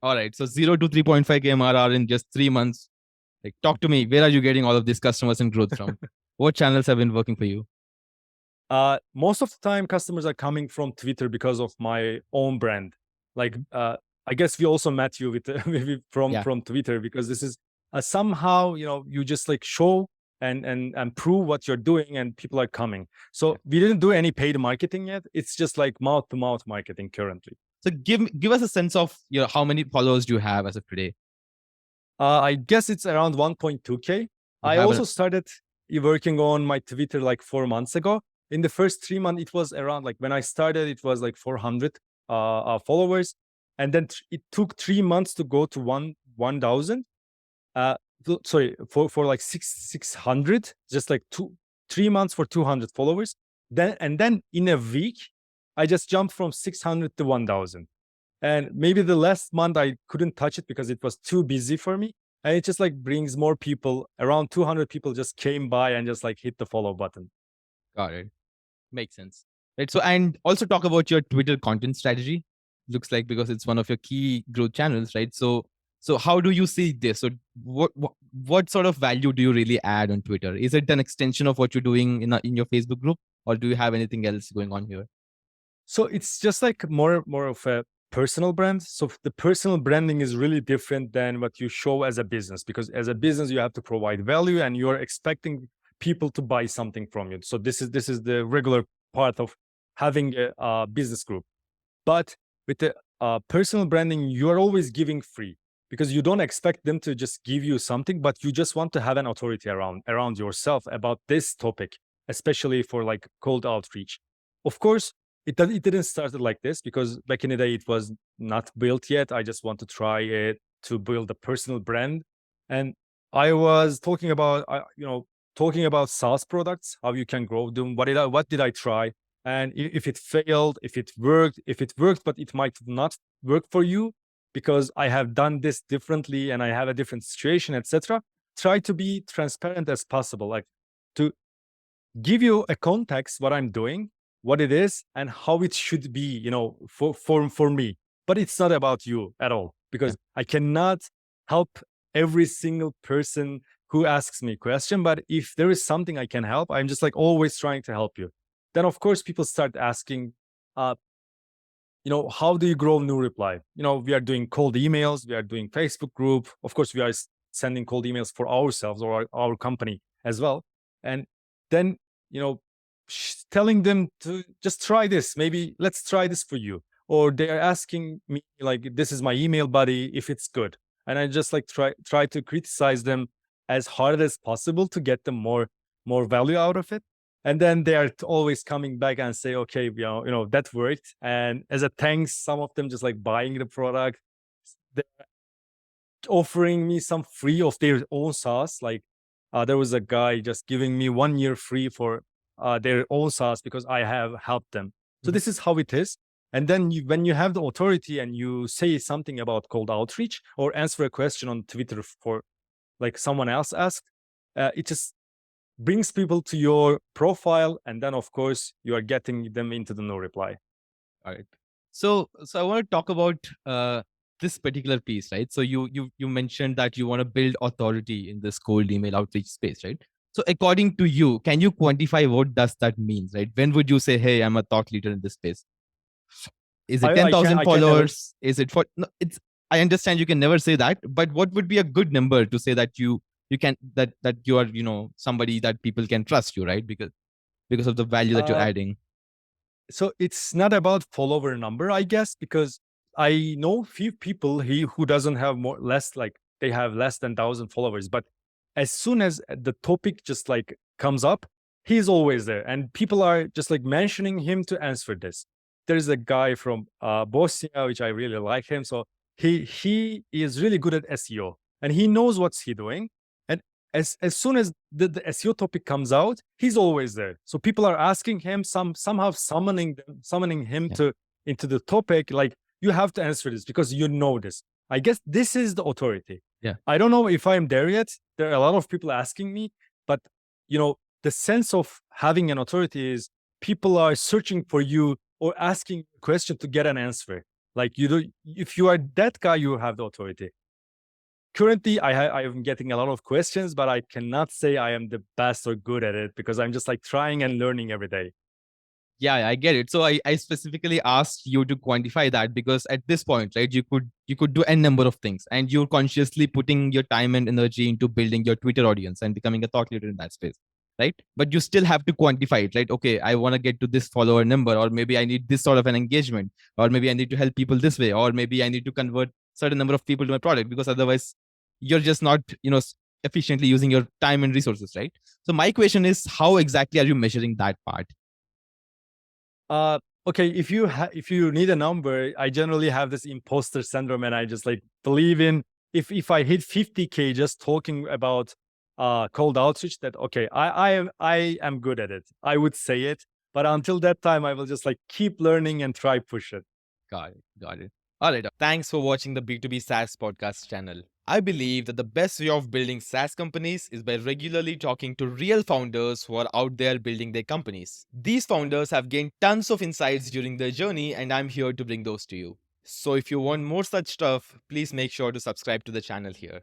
All right. So 0 to 3.5K MRR in just 3 months. Like, talk to me. Where are you getting all of these customers and growth from? What channels have been working for you? Most of the time, customers are coming from Twitter because of my own brand. Like, I guess we also met you with maybe Yeah. from Twitter, because this is somehow, you just like show and prove what you're doing, and people are coming. Yeah. So we didn't do any paid marketing yet. It's just like mouth to mouth marketing currently. So give us a sense of how many followers do you have as of today? I guess it's around 1.2K. You I have also started working on my Twitter like 4 months ago. In the first 3 months, it was around, like when I started, it was like 400 followers, and then it took 3 months to go to 1,000. Sorry, for like 600, just like 3 months for 200 followers. Then in a week, I just jumped from 600 to 1,000. And maybe the last month I couldn't touch it because it was too busy for me. And it just like brings more people. Around 200 people just came by and just like hit the follow button. got it. Makes sense. Right. So, and also talk about your Twitter content strategy. Looks like because it's one of your key growth channels, right? So how do you see this? So what sort of value do you really add on Twitter? Is it an extension of what you're doing in your Facebook group, or do you have anything else going on here? So it's just like more of a personal brand. So the personal branding is really different than what you show as a business, because as a business you have to provide value and you're expecting people to buy something from you. So this is the regular part of having a business group. But with the personal branding, you are always giving free, because you don't expect them to just give you something, but you just want to have an authority around yourself about this topic, especially for like cold outreach. Of course, it didn't start like this, because back in the day it was not built yet. I just want to try it to build a personal brand, and I was talking about talking about SaaS products, how you can grow them. What did I try? And if it failed, if it worked but it might not work for you because I have done this differently and I have a different situation, etc. Try to be transparent as possible, like to give you a context what I'm doing, what it is, and how it should be, for me. But it's not about you at all, Yeah. because I cannot help every single person who asks me a question. But if there is something I can help, I'm just like always trying to help you. Then of course people start asking, uh, how do you grow new reply? We are doing cold emails, we are doing Facebook group. Of course, we are sending cold emails for ourselves or our company as well. And then, telling them to just try this. Maybe let's try this for you. Or they are asking me like, this is my email buddy, if it's good. And I just like try to criticize them as hard as possible to get them more value out of it. And then they are always coming back and say, okay, that worked. And as a thanks, some of them just like buying the product. They're offering me some free of their own SaaS. Like there was a guy just giving me 1 year free for their own SaaS because I have helped them. So Mhm. this is how it is. And then when you have the authority and you say something about cold outreach or answer a question on Twitter for like someone else asked, it just brings people to your profile, and then of course you are getting them into the no reply. All right. So I want to talk about this particular piece, right? So you mentioned that you want to build authority in this cold email outreach space, right? So according to you, can you quantify what does that mean, right? When would you say, "Hey, I'm a thought leader in this space"? Is it I, ten I can thousand I can never. followers? Is it for? No, it's. I understand you can never say that, but what would be a good number to say that you can that you are somebody that people can trust you, right? Because of the value that you're uh, adding. so it's not about follower number, I guess, because I know few people who doesn't have less, like they have less than 1,000 followers, but as soon as the topic just like comes up, he's always there, and people are just like mentioning him to answer this. There's a guy from Bosnia, which I really like him. So he is really good at SEO, and he knows what's he doing. And as soon as the SEO topic comes out, he's always there. So people are asking him, somehow summoning him Yeah. to into the topic. Like, you have to answer this because you know this. I guess this is the authority. Yeah. I don't know if I'm there yet. There are a lot of people asking me, but the sense of having an authority is people are searching for you or asking a question to get an answer. Like you do, if you are that guy, you have the authority. Currently, I am getting a lot of questions, but I cannot say I am the best or good at it because I'm just like trying and learning every day. Yeah, I get it. So I specifically asked you to quantify that because at this point, right, you could do n number of things and you're consciously putting your time and energy into building your Twitter audience and becoming a thought leader in that space, right? But you still have to quantify it, right? Okay, I want to get to this follower number, or maybe I need this sort of an engagement, or maybe I need to help people this way, or maybe I need to convert certain number of people to my product because otherwise you're just not, efficiently using your time and resources, right? So my question is, how exactly are you measuring that part? Uh, okay, if you need a number, I generally have this imposter syndrome, and I just like believe in if I hit 50K just talking about cold outreach, that okay, I am good at it. I would say it, but until that time, I will just like keep learning and try push it. Got it. Got it. All right. Thanks for watching the B2B SaaS podcast channel. I believe that the best way of building SaaS companies is by regularly talking to real founders who are out there building their companies. These founders have gained tons of insights during their journey, and I'm here to bring those to you. So if you want more such stuff, please make sure to subscribe to the channel here.